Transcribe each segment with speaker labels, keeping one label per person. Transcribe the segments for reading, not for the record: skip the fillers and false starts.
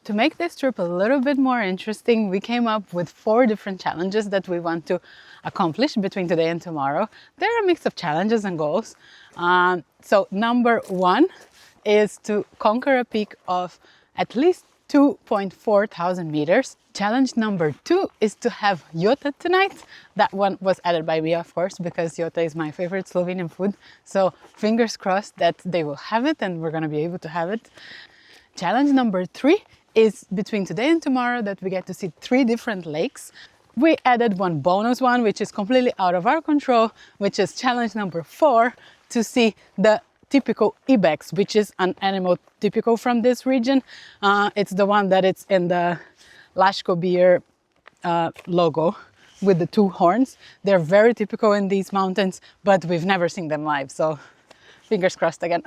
Speaker 1: To make this trip a little bit more interesting, we came up with 4 different challenges that we want to accomplish between today and tomorrow. They're a mix of challenges and goals. So number 1 is to conquer a peak of at least 2.4 thousand meters. Challenge number 2 is to have jota tonight. That one was added by me, of course, because jota is my favorite Slovenian food. So fingers crossed that they will have it and we're going to be able to have it. Challenge number 3 is between today and tomorrow that we get to see 3 different lakes. We added one bonus one, which is completely out of our control, which is challenge number 4, to see the typical ibex, which is an animal typical from this region. It's the one that it's in the Laško beer logo with the 2 horns. They're very typical in these mountains, but we've never seen them live, so fingers crossed again.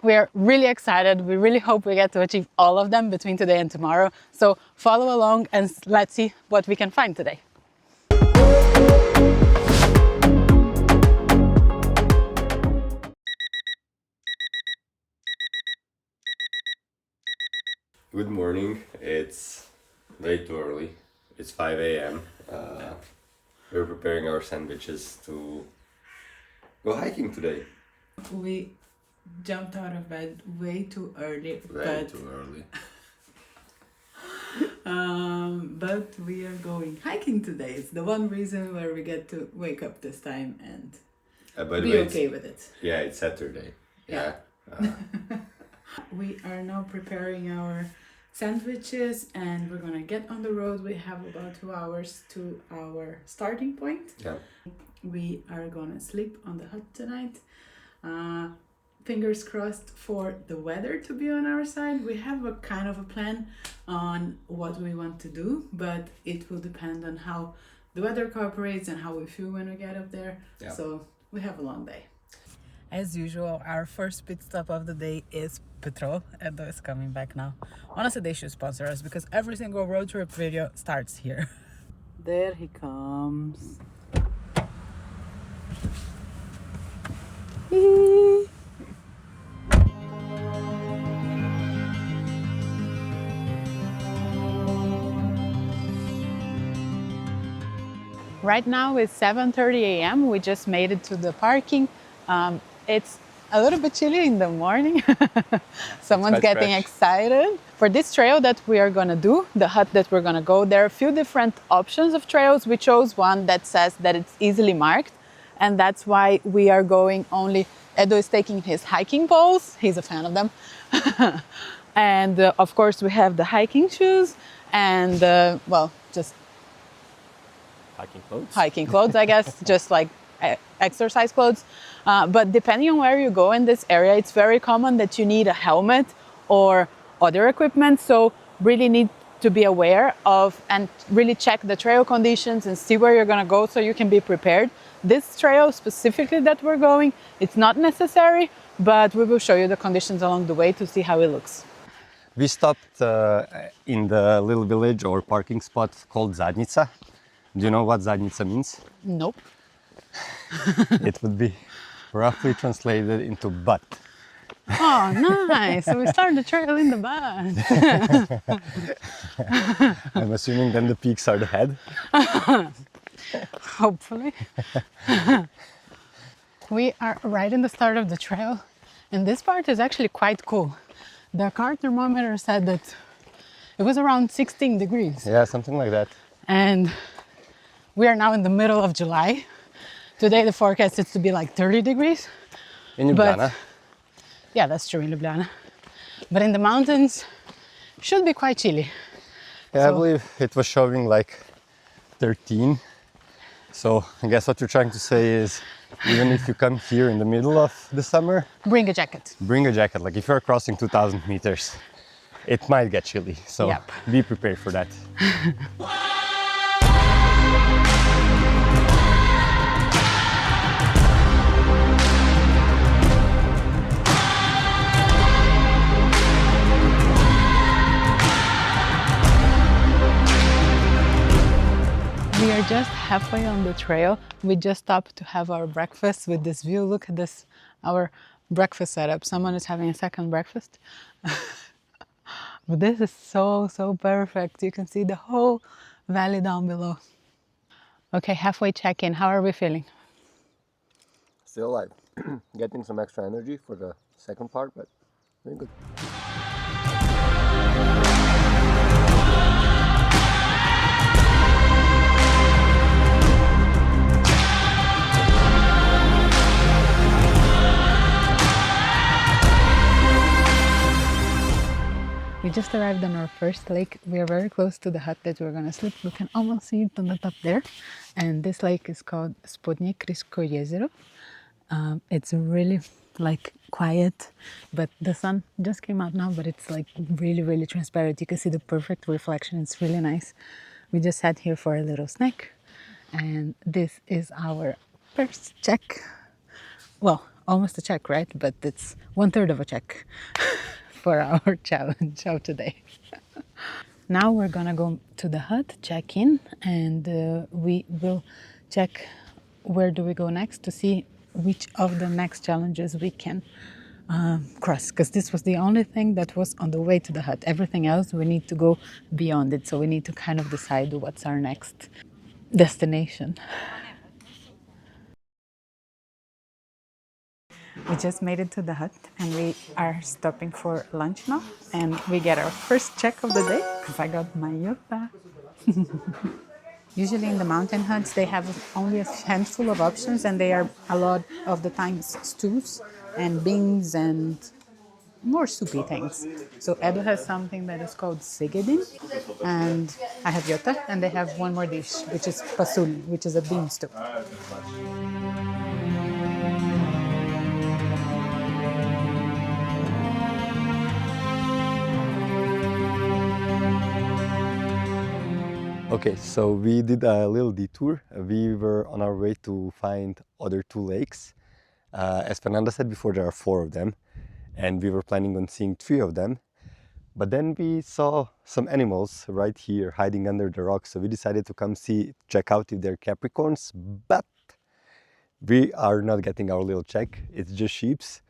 Speaker 1: We are really excited. We really hope we get to achieve all of them between today and tomorrow. So follow along and let's see what we can find today.
Speaker 2: Good morning. It's way too early. It's 5 a.m. We're preparing our sandwiches to go hiking today.
Speaker 1: We jumped out of bed way too early.
Speaker 2: Too early.
Speaker 1: But we are going hiking today. It's the one reason where we get to wake up this time and be okay with it.
Speaker 2: Yeah, it's Saturday. Yeah.
Speaker 1: We are now preparing our sandwiches and we're gonna get on the road. We have about 2 hours to our starting point.
Speaker 2: Yeah.
Speaker 1: We are gonna sleep on the hut tonight. Fingers crossed for the weather to be on our side. We have a kind of a plan on what we want to do, but it will depend on how the weather cooperates and how we feel when we get up there.
Speaker 2: Yeah.
Speaker 1: So we have a long day. As usual, our first pit stop of the day is Petrol. Edo is coming back now. Honestly, they should sponsor us because every single road trip video starts here. There he comes. Right now it's 7:30 a.m. We just made it to the parking. It's a little bit chilly in the morning. Someone's getting excited. For this trail that we are gonna do, the hut that we're gonna go, there are a few different options of trails. We chose one that says that it's easily marked, and that's why we are going only. Edo is taking his hiking poles. He's a fan of them. And of course we have the hiking shoes and just hiking clothes, I guess, just like exercise clothes. But depending on where you go in this area, it's very common that you need a helmet or other equipment. So really need to be aware of and really check the trail conditions and see where you're going to go so you can be prepared. This trail specifically that we're going, it's not necessary, but we will show you the conditions along the way to see how it looks.
Speaker 2: We stopped in the little village or parking spot called Zadnica. Do you know what Zadnica means?
Speaker 1: Nope.
Speaker 2: It would be roughly translated into butt.
Speaker 1: Oh, nice. So we started the trail in the butt.
Speaker 2: I'm assuming then the peaks are the head.
Speaker 1: Hopefully. We are right in the start of the trail, and this part is actually quite cool. The car thermometer said that it was around 16 degrees.
Speaker 2: Yeah, something like that.
Speaker 1: And we are now in the middle of July. Today the forecast is to be like 30 degrees.
Speaker 2: In Ljubljana.
Speaker 1: Yeah, that's true in Ljubljana. But in the mountains, should be quite chilly.
Speaker 2: Yeah, so, I believe it was showing like 13. So I guess what you're trying to say is, even if you come here in the middle of the summer,
Speaker 1: bring a jacket.
Speaker 2: Bring a jacket. Like if you're crossing 2,000 meters, it might get chilly. So
Speaker 1: yep.
Speaker 2: Be prepared for that.
Speaker 1: We are just halfway on the trail. We just stopped to have our breakfast with this view. Look at this, our breakfast setup. Someone is having a second breakfast. But this is so, so perfect. You can see the whole valley down below. Okay, halfway check-in. How are we feeling?
Speaker 2: Still alive. Getting some extra energy for the second part, but doing good.
Speaker 1: We just arrived on our first lake. We are very close to the hut that we're gonna sleep. We can almost see it on the top there. And this lake is called Spodnje Kriško jezero. It's really like quiet, but the sun just came out now, but it's like really, really transparent. You can see the perfect reflection. It's really nice. We just sat here for a little snack, and this is our first check. Well, almost a check, right? But it's 1/3 of a check for our challenge of today. Now we're gonna go to the hut, check in, and we will check where do we go next to see which of the next challenges we can cross, because this was the only thing that was on the way to the hut. Everything else we need to go beyond it, so we need to kind of decide what's our next destination. We just made it to the hut and we are stopping for lunch now, and we get our first check of the day because I got my yota. Usually in the mountain huts they have only a handful of options, and they are a lot of the times stews and beans and more soupy things. So Edo has something that is called sigedin, and I have yota, and they have one more dish which is pasul, which is a bean stew.
Speaker 2: Okay, so we did a little detour. We were on our way to find other two lakes. As Fernanda said before, there are 4 of them, and we were planning on seeing 3 of them. But then we saw some animals right here hiding under the rocks, so we decided to come check out if they're Capricorns, but we are not getting our little check. It's just sheeps,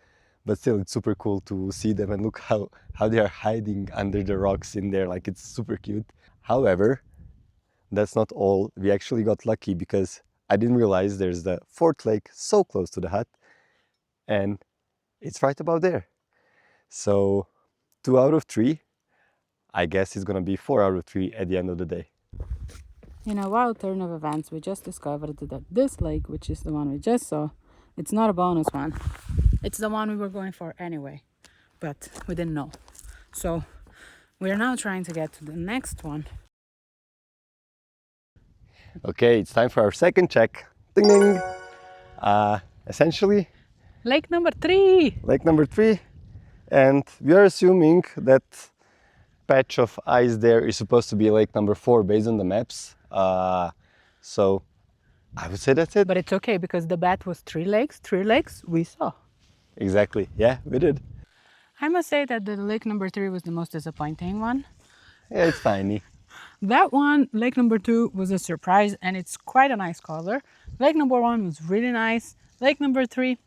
Speaker 2: but still it's super cool to see them, and look how they are hiding under the rocks in there, like it's super cute. However, that's not all. We actually got lucky because I didn't realize there's the 4th lake so close to the hut, and it's right about there. So 2 out of 3, I guess it's gonna be 4 out of 3 at the end of the day.
Speaker 1: In a wild turn of events, we just discovered that this lake, which is the one we just saw, it's not a bonus one. It's the one we were going for anyway, but we didn't know. So we're now trying to get to the next one.
Speaker 2: Okay, it's time for our second check. Ding ding! Essentially,
Speaker 1: Lake number 3!
Speaker 2: lake number 3, and we are assuming that patch of ice there is supposed to be lake number 4 based on the maps. So I would say that's it.
Speaker 1: But it's okay because the bet was 3 lakes. 3 lakes we saw.
Speaker 2: Exactly, yeah, we did.
Speaker 1: I must say that the lake number 3 was the most disappointing one.
Speaker 2: Yeah, it's tiny.
Speaker 1: That one, lake number 2, was a surprise, and it's quite a nice color. Lake number 1 was really nice. Lake number 3,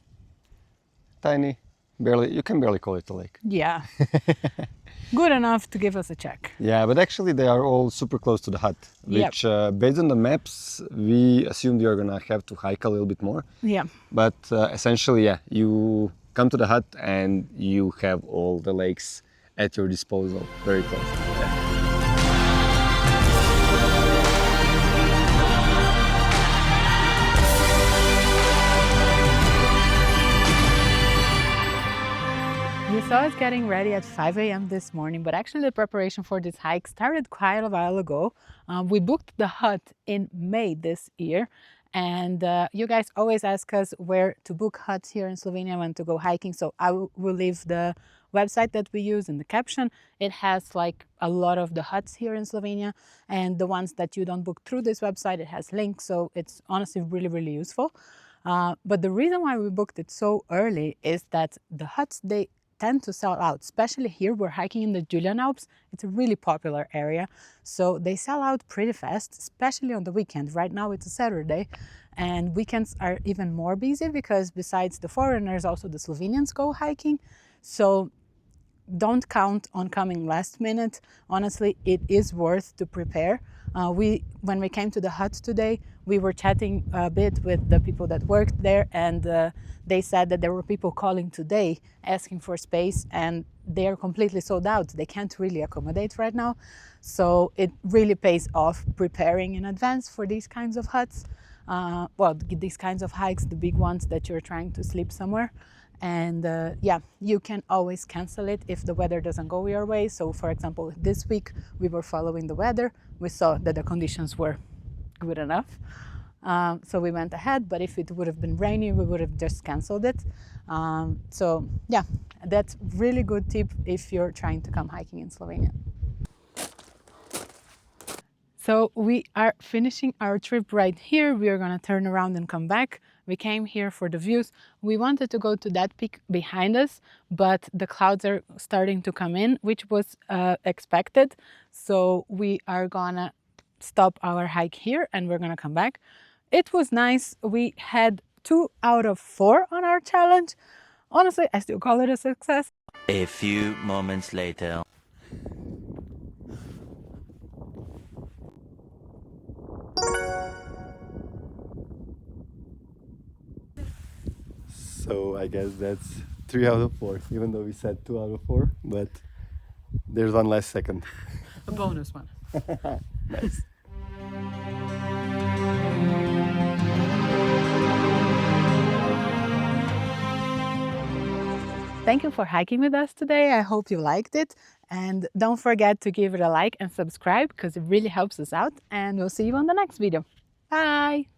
Speaker 2: Tiny, barely, you can barely call it a lake.
Speaker 1: yeah, good enough to give us a check.
Speaker 2: Yeah, but actually they are all super close to the hut, which based on the maps, we assumed you're gonna have to hike a little bit more.
Speaker 1: Yeah.
Speaker 2: But essentially, yeah, you come to the hut and you have all the lakes at your disposal, very close. Yeah.
Speaker 1: You saw us getting ready at 5 a.m. this morning, but actually the preparation for this hike started quite a while ago. We booked the hut in May this year, and you guys always ask us where to book huts here in Slovenia when to go hiking, so I will leave the website that we use in the caption. It has like a lot of the huts here in Slovenia, and the ones that you don't book through this website, it has links, so it's honestly really, really useful. But the reason why we booked it so early is that the huts, they tend to sell out, especially here. We're hiking in the Julian Alps. It's a really popular area, so they sell out pretty fast, especially on the weekend. Right now it's a Saturday, and weekends are even more busy because besides the foreigners, also the Slovenians go hiking. So don't count on coming last minute. Honestly, it is worth to prepare. When we came to the hut today, we were chatting a bit with the people that worked there, and they said that there were people calling today asking for space, and they are completely sold out. They can't really accommodate right now. So it really pays off preparing in advance for these kinds of huts. These kinds of hikes, the big ones that you're trying to sleep somewhere. And yeah, you can always cancel it if the weather doesn't go your way. So for example, this week we were following the weather. We saw that the conditions were good enough. So we went ahead, but if it would have been rainy, we would have just canceled it. So yeah, that's really good tip if you're trying to come hiking in Slovenia. So we are finishing our trip right here. We are gonna turn around and come back. We came here for the views. We wanted to go to that peak behind us, but the clouds are starting to come in, which was expected. So we are gonna stop our hike here and we're gonna come back. It was nice. We had 2 out of 4 on our challenge. Honestly, I still call it a success.
Speaker 3: A few moments later.
Speaker 2: So I guess that's 3 out of 4, even though we said 2 out of 4, but there's one last second.
Speaker 1: A bonus one.
Speaker 2: Nice.
Speaker 1: Thank you for hiking with us today. I hope you liked it. And don't forget to give it a like and subscribe because it really helps us out. And we'll see you on the next video. Bye!